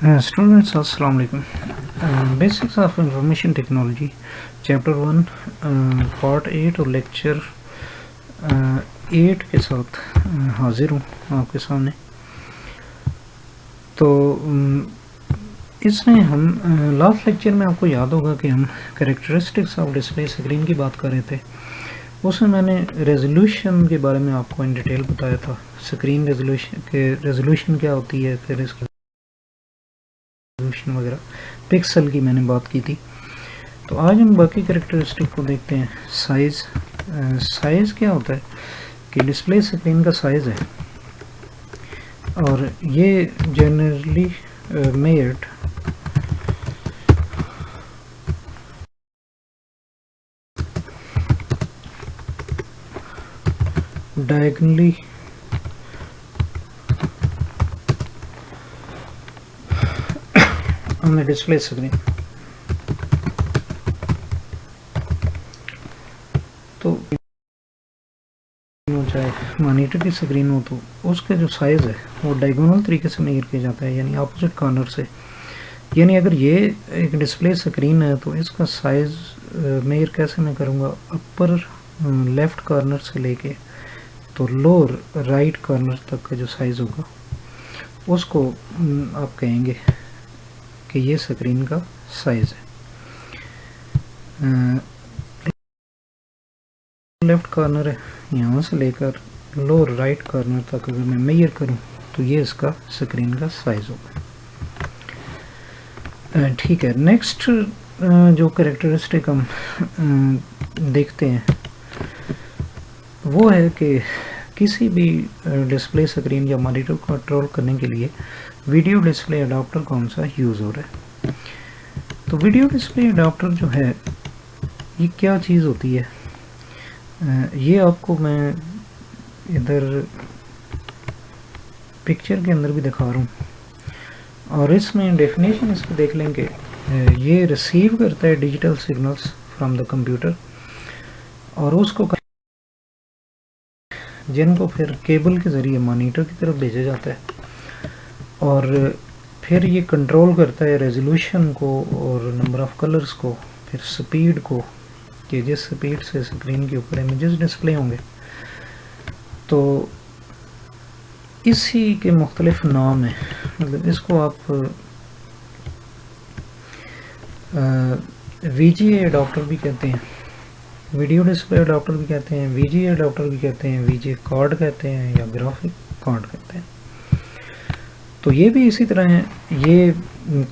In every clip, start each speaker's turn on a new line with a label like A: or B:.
A: Students, assalamu alaikum. Basics of Information Technology, Chapter 1, Part 8 और Lecture 8 के साथ हाजिर हूँ आपके सामने। तो इसमें हम लास्ट लेक्चर में आपको याद होगा कि हम कैरेक्टरिस्टिक्स ऑफ डिस्प्ले स्क्रीन की बात कर रहे थे। उसमें मैंने रेजोल्यूशन के बारे में आपको इन डिटेल बताया था, स्क्रीन रेजोल्यूशन क्या होती है, फिर इसकी रेजोल्यूशन वगैरह, पिक्सल की मैंने बात की थी। तो आज हम बाकी कैरेक्टरिस्टिक को देखते हैं। साइज़ क्या होता है कि डिस्प्ले स्क्रीन का साइज़ है और ये generally measured diagonally on the display screen। तो चाहे मॉनिटर की स्क्रीन हो तो उसका जो साइज़ है वो डायगोनल तरीके से मेजर किया जाता है, यानी अपोजिट कॉर्नर से। यानी अगर ये एक डिस्प्ले स्क्रीन है तो इसका साइज़ मेजर कैसे मैं करूँगा, अपर लेफ़्ट कॉर्नर से लेके तो लोअर राइट कॉर्नर तक का जो साइज़ होगा उसको आप कहेंगे कि ये स्क्रीन का साइज़ है। लेफ़्ट कॉर्नर है, यहाँ से लेकर लोअर राइट कॉर्नर तक अगर मैं मेजर करूँ तो ये इसका स्क्रीन का साइज़ होगा। ठीक है, नेक्स्ट जो कैरेक्टरिस्टिक हम देखते हैं वो है कि किसी भी डिस्प्ले स्क्रीन या मॉनिटर को कंट्रोल करने के लिए वीडियो डिस्प्ले अडाप्टर कौन सा यूज़ हो रहा है। तो वीडियो डिस्प्ले अडाप्टर जो है ये क्या चीज़ होती है, ये आपको मैं इधर पिक्चर के अंदर भी दिखा रहा हूँ और इसमें डेफिनेशन इसको देख लेंगे। ये रिसीव करता है digital signals from the computer और उसको जिनको फिर केबल के ज़रिए मॉनिटर की तरफ भेजा जाता है और फिर ये कंट्रोल करता है रेजोल्यूशन को और नंबर ऑफ़ कलर्स को, फिर स्पीड को, कि जिस स्पीड से स्क्रीन के ऊपर इमेजेस डिस्प्ले होंगे। तो इसी के मुख्तलिफ नाम हैं, मतलब इसको आप VGA अडाप्टर भी कहते हैं, वीडियो डिस्प्ले अडाप्टर भी कहते हैं, VGA अडाप्टर भी कहते हैं, VGA कार्ड कहते हैं या ग्राफिक कार्ड कहते हैं। तो ये भी इसी तरह है, ये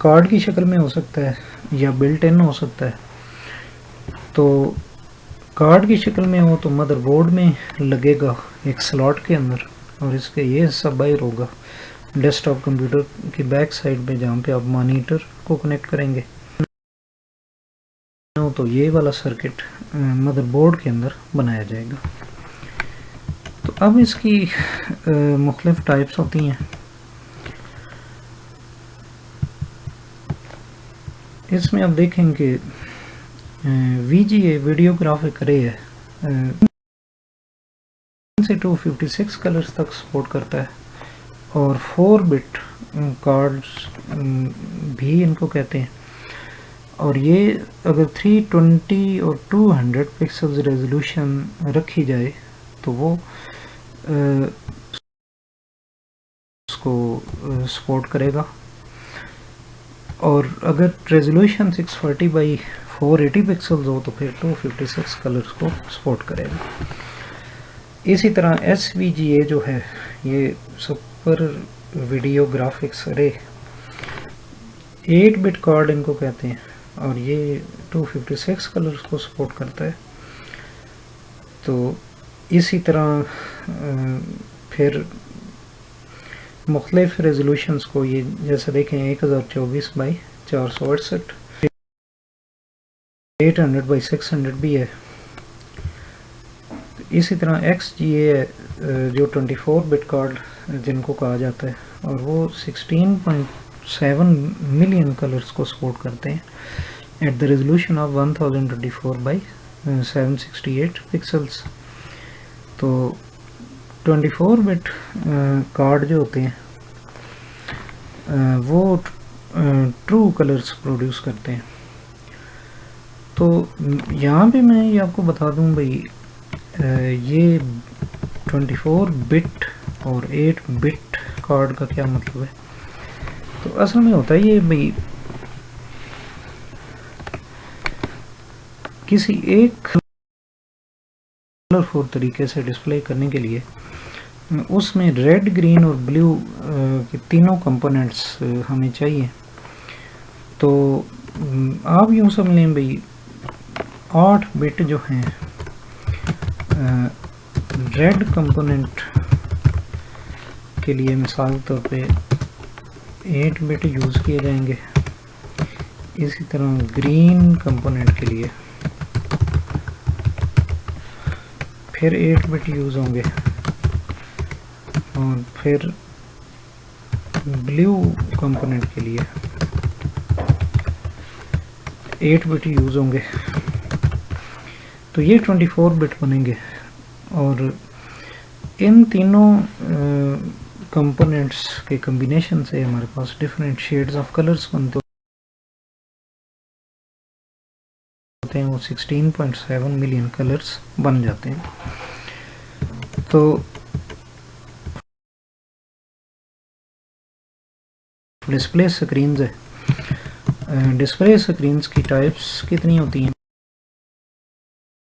A: कार्ड की शक्ल में हो सकता है या बिल्ट इन हो सकता है। तो कार्ड की शक्ल में हो तो मदरबोर्ड में लगेगा एक स्लॉट के अंदर और इसके ये हिस्सा बाहर होगा डेस्कटॉप कंप्यूटर की बैक साइड पे, जहाँ पे आप मॉनिटर को कनेक्ट करेंगे तो ये वाला सर्किट मदरबोर्ड के अंदर बनाया जाएगा। तो अब इसकी मुख्तलिफ टाइप्स होती हैं। इसमें आप देखेंगे VGA वीडियो ग्राफिक अरे है, से 256 कलर्स तक सपोर्ट करता है और 4 बिट कार्ड्स भी इनको कहते हैं। और ये अगर 320 और 200 पिक्सल्स रेजोल्यूशन रखी जाए तो वो उसको सपोर्ट करेगा, और अगर रेजोल्यूशन 640 बाई 480 पिक्सल्स हो तो फिर 256 कलर्स को सपोर्ट करेगा। इसी तरह SVGA जो है ये सुपर वीडियो ग्राफिक्स अरे 8 बिट कार्ड इनको कहते हैं और ये 256 कलर्स को सपोर्ट करता है। तो इसी तरह फिर मुख्तलिफ रेजोल्यूशंस को ये जैसे देखें 1024 बाई 468, 800 बाई 600 भी है। इसी तरह XGA है जो 24 बिट कार्ड जिनको कहा जाता है और वो 16.7 मिलियन कलर्स को सपोर्ट करते हैं at the resolution of 1024 by 768 pixels. तो 24 बिट कार्ड जो होते हैं वो ट्रू कलर्स प्रोड्यूस करते हैं। तो यहाँ पे मैं ये आपको बता दूँ भाई, ये 24 बिट और 8 बिट कार्ड का क्या मतलब है। तो असल में होता है ये भाई, किसी एक कलरफुल तरीके से डिस्प्ले करने के लिए उसमें रेड, ग्रीन और ब्लू के तीनों कंपोनेंट्स हमें चाहिए। तो आप यूँ समझ लें भाई 8 बिट जो हैं रेड कंपोनेंट के लिए मिसाल तौर पे 8 बिट यूज़ किए जाएंगे, इसी तरह ग्रीन कंपोनेंट के लिए फिर 8 बिट यूज़ होंगे, और फिर ब्लू कंपोनेंट के लिए 8 बिट यूज़ होंगे। तो ये 24 बिट बनेंगे, और इन तीनों कंपोनेंट्स के कम्बिनेशन से हमारे पास डिफरेंट शेड्स ऑफ कलर्स बनते होते हैं। वो 16.7 मिलियन कलर्स बन जाते हैं। तो डिस्प्ले स्क्रीन्स है, डिस्प्ले स्क्रीन्स की टाइप्स कितनी होती हैं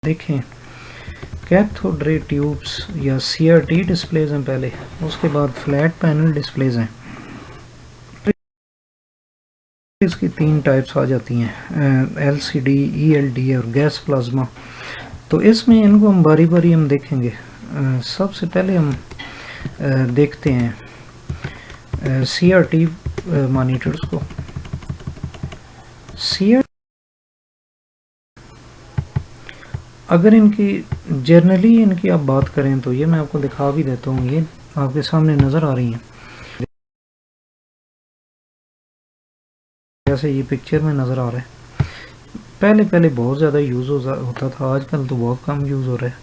A: देखें। कैथोड रे ट्यूब्स या CRT डिस्प्लेज हैं पहले, उसके बाद फ्लैट पैनल डिस्प्लेज हैं। इसकी 3 टाइप्स आ जाती हैं, LCD, ELD और गैस प्लाज्मा। तो इसमें इनको हम बारी बारी हम देखेंगे। सबसे पहले हम देखते हैं CRT मॉनिटर्स को। CRT अगर इनकी जनरली इनकी आप बात करें तो ये मैं आपको दिखा भी देता हूँ, ये आपके सामने नज़र आ रही हैं, जैसे ये पिक्चर में नज़र आ रहा है। पहले पहले बहुत ज़्यादा यूज़ होता था, आजकल तो बहुत कम यूज़ हो रहा है,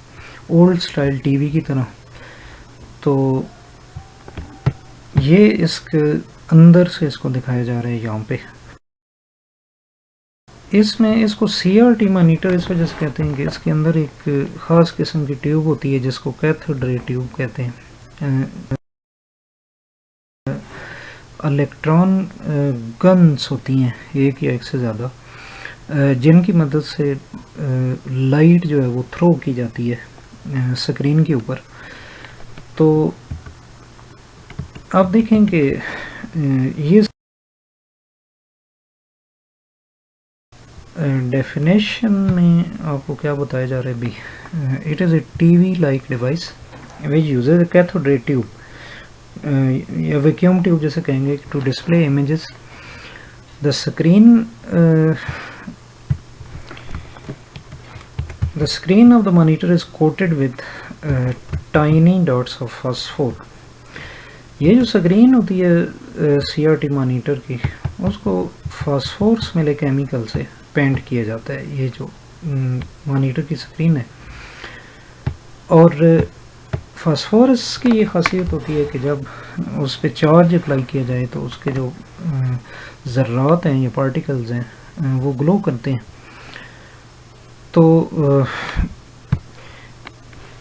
A: ओल्ड स्टाइल टीवी की तरह। तो ये इसके अंदर से इसको दिखाया जा रहा है यहाँ पे। इसमें इसको CRT मॉनिटर इस वजह से कहते हैं कि इसके अंदर एक ख़ास किस्म की ट्यूब होती है जिसको कैथोड रे ट्यूब कहते हैं। इलेक्ट्रॉन गन्स होती हैं एक या एक से ज़्यादा, जिनकी मदद से लाइट जो है वो थ्रो की जाती है स्क्रीन के ऊपर। तो आप देखें कि ये डेफिनेशन में आपको क्या बताया जा रहा है भी, it is a TV like device which uses cathode ray tube या वैक्यूम ट्यूब जैसे कहेंगे to display images. The screen of the monitor is coated with tiny dots of phosphor। ये जो स्क्रीन होती है CRT मॉनिटर की, उसको phosphorus मिले केमिकल से पेंट किया जाता है। ये जो मॉनिटर की स्क्रीन है, और फास्फोरस की ये खासियत होती है कि जब उस पर चार्ज अप्लाई किया जाए तो उसके जो ज़र्रात हैं या पार्टिकल्स हैं वो ग्लो करते हैं। तो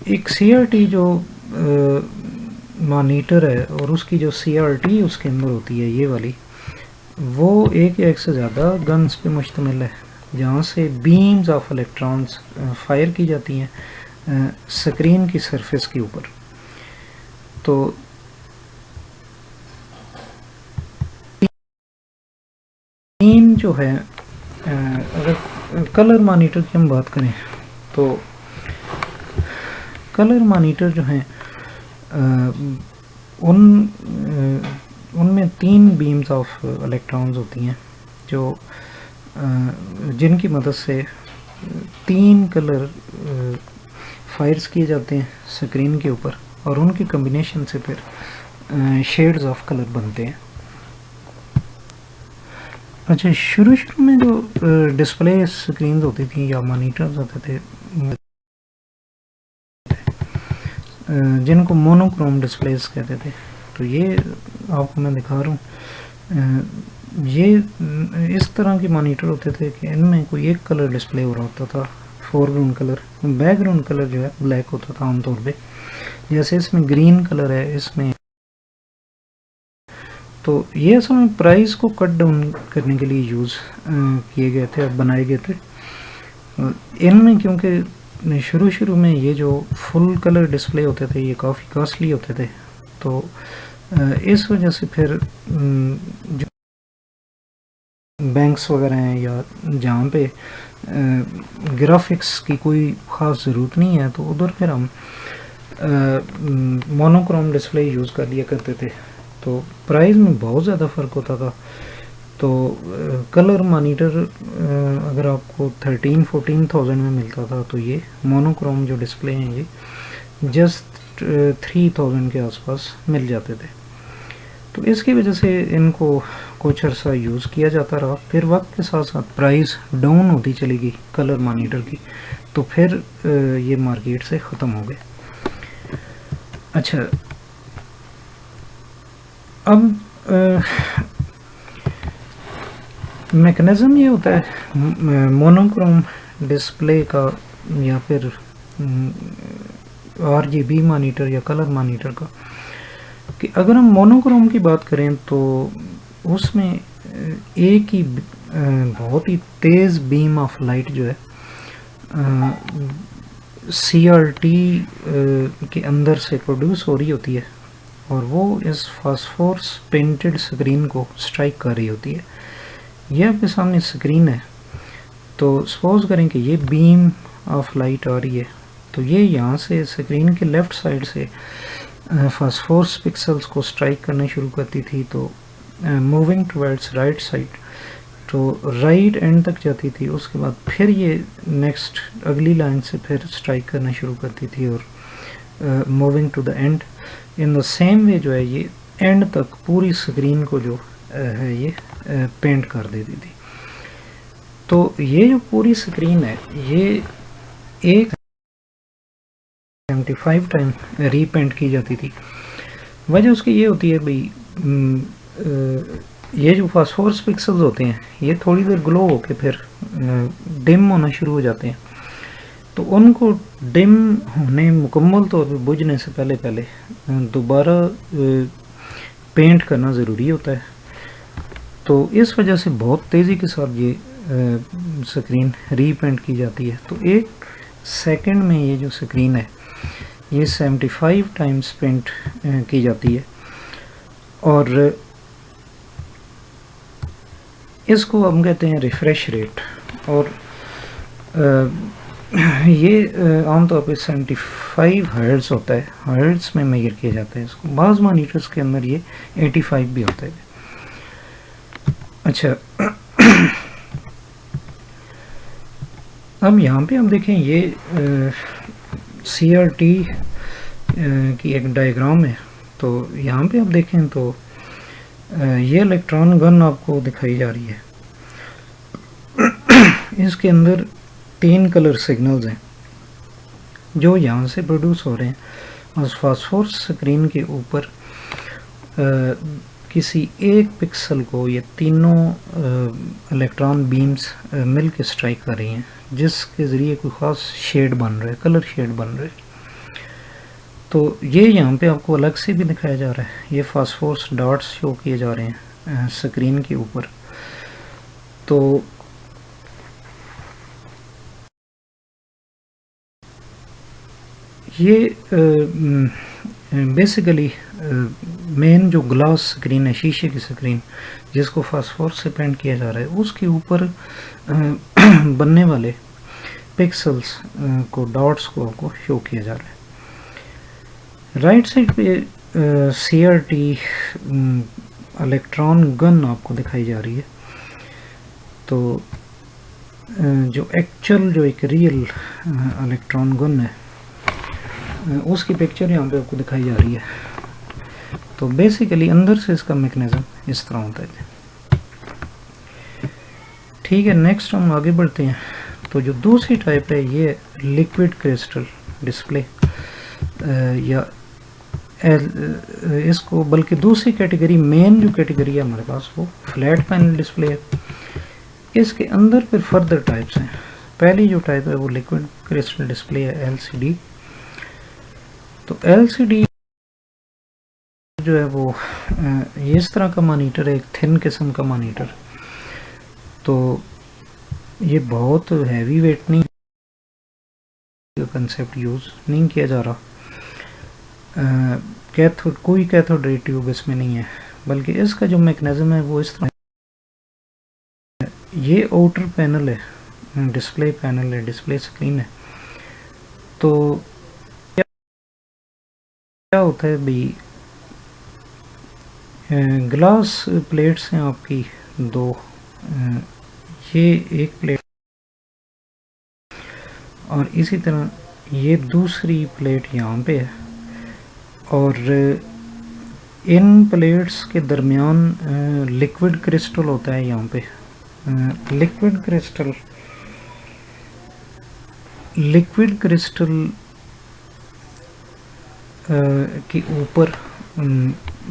A: एक CRT जो मॉनिटर है और उसकी जो CRT उसके अंदर होती है ये वाली, वो एक या एक से ज़्यादा गन्स पे मुश्तमिल है, जहाँ से बीम्स ऑफ इलेक्ट्रॉन्स फायर की जाती हैं स्क्रीन की सरफेस के ऊपर। तो तीन जो है, अगर कलर मॉनिटर की हम बात करें तो कलर मॉनिटर जो हैं उनमें 3 बीम्स ऑफ इलेक्ट्रॉन्स होती हैं जो जिनकी मदद से 3 कलर फायर्स किए जाते हैं स्क्रीन के ऊपर, और उनकी कम्बिनेशन से फिर शेड्स ऑफ कलर बनते हैं। अच्छा, शुरू में जो डिस्प्ले स्क्रीन होती थी या मॉनिटर्स होते थे जिनको मोनोक्रोम डिस्प्लेस कहते थे, तो ये आपको मैं दिखा रहा हूँ। ये इस तरह के मॉनिटर होते थे कि इनमें कोई एक कलर डिस्प्ले हो रहा होता था, फोरग्राउंड कलर, बैकग्राउंड कलर जो है ब्लैक होता था आमतौर पे। जैसे इसमें ग्रीन कलर है इसमें, तो ये असल में प्राइस को कट डाउन करने के लिए यूज़ किए गए थे, बनाए गए थे। इनमें क्योंकि शुरू में ये जो फुल कलर डिस्प्ले होते थे ये काफ़ी कॉस्टली होते थे, तो इस वजह से फिर जो बैंक्स वगैरह हैं या जहाँ पे ग्राफिक्स की कोई ख़ास ज़रूरत नहीं है, तो उधर फिर हम मोनोक्रोम डिस्प्ले यूज़ कर लिया करते थे। तो प्राइस में बहुत ज़्यादा फ़र्क होता था। तो कलर मॉनिटर अगर आपको 13-14,000 में मिलता था, तो ये मोनोक्रोम जो डिस्प्ले हैं ये जस्ट 3,000 के आसपास मिल जाते थे। तो इसकी वजह से इनको कुछ अर्सा यूज़ किया जाता रहा। फिर वक्त के साथ साथ प्राइस डाउन होती चली गई कलर मॉनिटर की, तो फिर ये मार्केट से ख़त्म हो गए। अच्छा, अब मैकेनिज़्म ये होता है मोनोक्रोम डिस्प्ले का या फिर RGB मॉनिटर या कलर मॉनिटर का, कि अगर हम मोनोक्रोम की बात करें तो उसमें एक ही बहुत ही तेज़ बीम ऑफ लाइट जो है CRT के अंदर से प्रोड्यूस हो रही होती है, और वो इस फास्फोरस पेंटेड स्क्रीन को स्ट्राइक कर रही होती है। ये आपके सामने स्क्रीन है, तो सपोज करें कि ये बीम ऑफ लाइट आ रही है, तो ये यहाँ से स्क्रीन के लेफ़्ट साइड से फास्फोरस पिक्सल्स को स्ट्राइक करना शुरू करती थी, तो मूविंग टुवर्ड्स राइट साइड, तो राइट एंड तक जाती थी। उसके बाद फिर ये नेक्स्ट अगली लाइन से फिर स्ट्राइक करना शुरू करती थी और moving to the end. In the same way जो है ये एंड तक पूरी स्क्रीन को जो है ये पेंट कर देती थी। तो ये जो पूरी स्क्रीन है ये एक 75 टाइम रीपेंट की जाती थी। वजह उसकी ये होती है भाई, ये जो फास्फोरस पिक्सल्स होते हैं ये थोड़ी देर ग्लो होके फिर डिम होना शुरू हो जाते हैं, तो उनको डिम होने मुकम्मल तौर पर बुझने से पहले दोबारा पेंट करना ज़रूरी होता है। तो इस वजह से बहुत तेज़ी के साथ ये स्क्रीन रीपेंट की जाती है। तो एक सेकंड में ये जो स्क्रीन है ये 75 टाइम्स पेंट की जाती है, और इसको हम कहते हैं रिफ़्रेश रेट। और ये आमतौर पे 75 हर्ट्ज़ होता है, हर्ट्ज़ में मेजर किया जाता है इसको। बाज़ मॉनिटर्स के अंदर ये 85 भी होता है। अच्छा, अब यहाँ पे हम देखें ये CRT की एक डायग्राम है। तो यहाँ पे आप देखें तो ये इलेक्ट्रॉन गन आपको दिखाई जा रही है। इसके अंदर 3 कलर सिग्नल्स हैं जो यहाँ से प्रोड्यूस हो रहे हैं। उस फास्फोरस स्क्रीन के ऊपर किसी एक पिक्सल को ये तीनों इलेक्ट्रॉन बीम्स मिल के स्ट्राइक कर रही हैं, जिसके ज़रिए कोई ख़ास शेड बन रहा है, कलर शेड बन रहा है। तो ये यहाँ पे आपको अलग से भी दिखाया जा रहा है, ये फास्फोरस डॉट्स शो किए जा रहे हैं स्क्रीन के ऊपर। तो ये बेसिकली मेन जो ग्लास स्क्रीन है, शीशे की स्क्रीन जिसको फास्फोरस से पेंट किया जा रहा है, उसके ऊपर बनने वाले पिक्सल्स को, डॉट्स को आपको शो किया जा रहा है। राइट साइड पे CRT इलेक्ट्रॉन गन आपको दिखाई जा रही है। तो जो एक्चुअल जो एक रियल इलेक्ट्रॉन गन है उसकी पिक्चर यहाँ पे आपको दिखाई जा रही है। तो बेसिकली अंदर से इसका मैकेनिज्म इस तरह होता है। ठीक है, नेक्स्ट हम आगे बढ़ते हैं। तो जो दूसरी टाइप है ये लिक्विड क्रिस्टल डिस्प्ले या इसको, बल्कि दूसरी कैटेगरी, मेन जो कैटेगरी है हमारे पास वो फ्लैट पैनल डिस्प्ले है। इसके अंदर फिर फर्दर टाइप्स हैं। पहली जो टाइप है वो लिक्विड क्रिस्टल डिस्प्ले है, एलसीडी। तो एलसीडी जो है वो ये इस तरह का मॉनिटर है, एक थिन किस्म का मॉनिटर। तो ये बहुत हैवी वेट नहीं, कंसेप्ट यूज़ नहीं किया जा रहा। कैथोड, कोई कैथोड रे ट्यूब इसमें नहीं है, बल्कि इसका जो मैकेनिज्म है वो इस तरह, ये आउटर पैनल है, डिस्प्ले पैनल है, डिस्प्ले स्क्रीन है। तो क्या होता है भाई, ग्लास प्लेट्स हैं आपकी दो, ये एक प्लेट और इसी तरह ये दूसरी प्लेट यहाँ पे है, और इन प्लेट्स के दरमियान लिक्विड क्रिस्टल होता है यहाँ पे। लिक्विड क्रिस्टल के ऊपर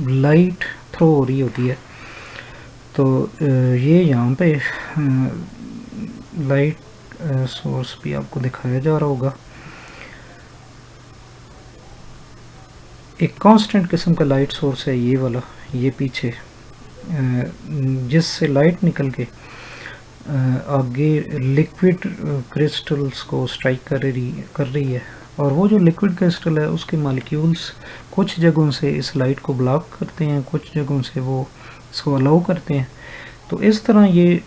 A: लाइट थ्रो हो रही होती है। तो ये यहाँ पे लाइट सोर्स भी आपको दिखाया जा रहा होगा, एक कांस्टेंट किस्म का लाइट सोर्स है ये वाला, ये पीछे, जिससे लाइट निकल के आगे लिक्विड क्रिस्टल्स को स्ट्राइक कर रही है। और वो जो लिक्विड क्रिस्टल है उसके मॉलिक्यूल्स कुछ जगहों से इस लाइट को ब्लॉक करते हैं, कुछ जगहों से वो इसको अलाउ करते हैं। तो इस तरह ये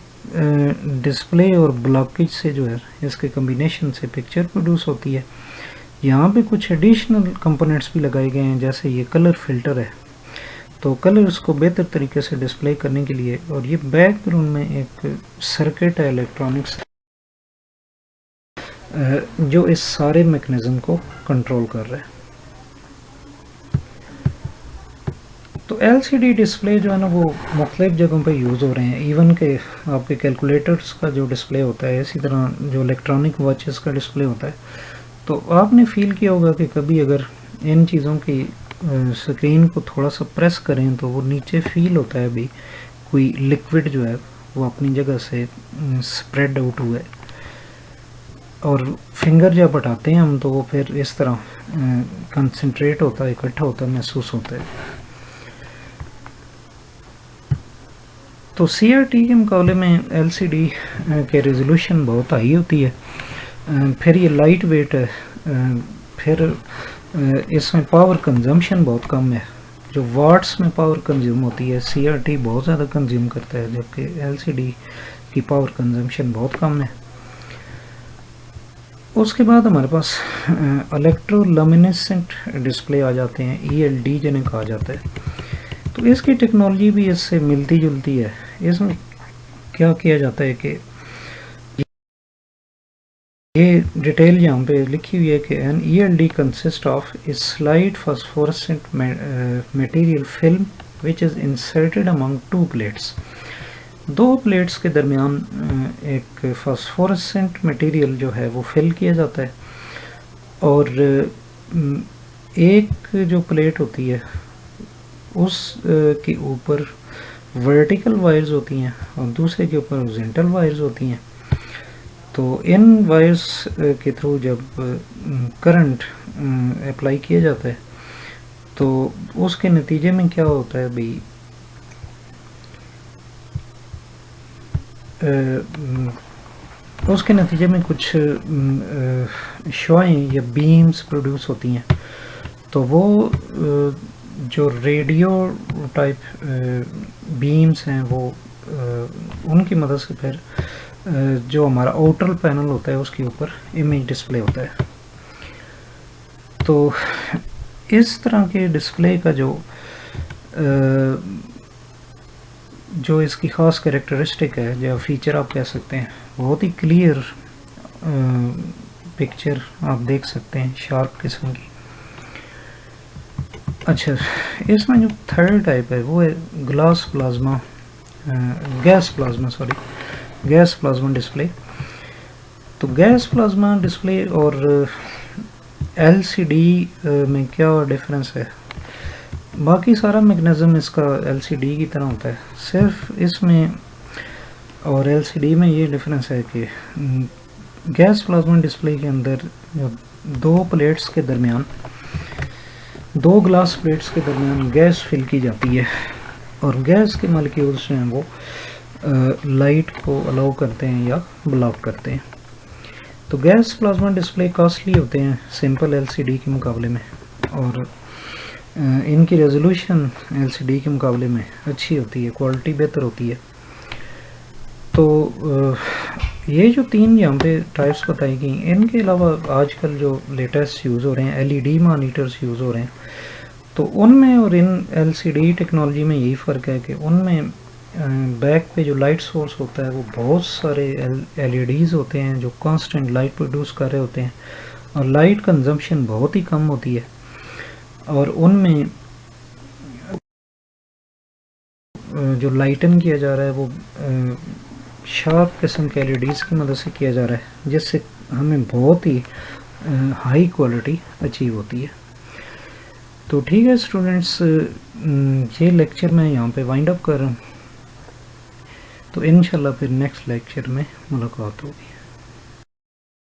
A: डिस्प्ले और ब्लॉकेज से जो है इसके कम्बिनेशन से पिक्चर प्रोड्यूस होती है। यहाँ पे कुछ एडिशनल कंपोनेंट्स भी लगाए गए हैं, जैसे ये कलर फिल्टर है, तो कलर्स को बेहतर तरीके से डिस्प्ले करने के लिए। और ये बैकग्राउंड में एक सर्किट है इलेक्ट्रॉनिक्स, जो इस सारे मैकेनिज्म को कंट्रोल कर रहा है। तो एलसीडी डिस्प्ले जो है ना वो मुख्तलिफ जगहों पे यूज़ हो रहे हैं। इवन के आपके कैलकुलेटर्स का जो डिस्प्ले होता है, इसी तरह जो इलेक्ट्रॉनिक वॉचेस का डिस्प्ले होता है। तो आपने फील किया होगा कि कभी अगर इन चीज़ों की स्क्रीन को थोड़ा सा प्रेस करें तो वो नीचे फील होता है भी कोई लिक्विड जो है वो अपनी जगह से स्प्रेड आउट हुआ है। और फिंगर जब हटाते हैं हम तो वो फिर इस तरह कंसंट्रेट होता है, इकट्ठा होता है, महसूस होता है। तो CRT के मुकाबले में LCD के रेजोल्यूशन बहुत हाई होती है, फिर ये लाइट वेट है, फिर इसमें पावर कंजम्पशन बहुत कम है। जो वाट्स में पावर कंज्यूम होती है CRT बहुत ज़्यादा कंज्यूम करता है, जबकि LCD की पावर कंजम्पशन बहुत कम है। उसके बाद हमारे पास इलेक्ट्रोलुमिनेसेंट डिस्प्ले आ जाते हैं, ELD जिन्हें कहा जाता है। तो इसकी टेक्नोलॉजी भी इससे मिलती जुलती है। इसमें क्या किया जाता है कि ये डिटेल यहाँ पे लिखी हुई है कि एन ELD consist of a slight phosphorescent material film which is inserted among two plates. दो प्लेट्स के दरमियान एक फास्फोरेसेंट मटेरियल जो है वो फिल किया जाता है, और एक जो प्लेट होती है उस के ऊपर वर्टिकल वायर्स होती हैं और दूसरे के ऊपर हॉरिजॉन्टल वायर्स होती हैं। तो इन वायर्स के थ्रू जब करंट अप्लाई किया जाता है तो उसके नतीजे में क्या होता है भाई, उसके नतीजे में कुछ शुआएं या बीम्स प्रोड्यूस होती हैं। तो वो जो रेडियो टाइप बीम्स हैं वो उनकी मदद से फिर जो हमारा आउटर पैनल होता है उसके ऊपर इमेज डिस्प्ले होता है। तो इस तरह के डिस्प्ले का जो इसकी ख़ास कैरेक्टरिस्टिक है, जो फीचर आप कह सकते हैं, बहुत ही क्लियर पिक्चर आप देख सकते हैं, शार्प किस्म की। अच्छा, इसमें जो थर्ड टाइप है वो है गैस प्लाज्मा डिस्प्ले। तो गैस प्लाज्मा डिस्प्ले और LCD में क्या डिफरेंस है? बाकी सारा मैकेनिज़्म इसका एलसीडी की तरह होता है, सिर्फ इसमें और एलसीडी में ये डिफरेंस है कि गैस प्लाज्मा डिस्प्ले के अंदर जो दो प्लेट्स के दरमियान, दो ग्लास प्लेट्स के दरमियान गैस फिल की जाती है और गैस के मॉलिक्यूल्स जो हैं वो लाइट को अलाउ करते हैं या ब्लॉक करते हैं। तो गैस प्लाज्मा डिस्प्ले कॉस्टली होते हैं सिंपल एलसीडी के मुकाबले में, और इनकी रेजोल्यूशन एलसीडी के मुकाबले में अच्छी होती है, क्वालिटी बेहतर होती है। तो ये जो तीन यहाँ पे टाइप्स बताई गई, इनके अलावा आजकल जो लेटेस्ट यूज़ हो रहे हैं एलईडी मॉनिटर्स यूज़ हो रहे हैं, तो उनमें और इन एलसीडी टेक्नोलॉजी में यही फ़र्क है कि उनमें बैक पे जो लाइट सोर्स होता है वो बहुत सारे एलईडीज़ होते हैं जो कांस्टेंट लाइट प्रोड्यूस कर रहे होते हैं और लाइट कंजम्पशन बहुत ही कम होती है, और उनमें जो लाइटन किया जा रहा है वो शार्प किस्म के एलईडीज़ की मदद से किया जा रहा है, जिससे हमें बहुत ही हाई क्वालिटी अचीव होती है। तो ठीक है स्टूडेंट्स, ये लेक्चर मैं यहाँ पे वाइंड अप कर रहा हूँ, तो इंशाल्लाह फिर नेक्स्ट लेक्चर में मुलाकात होगी।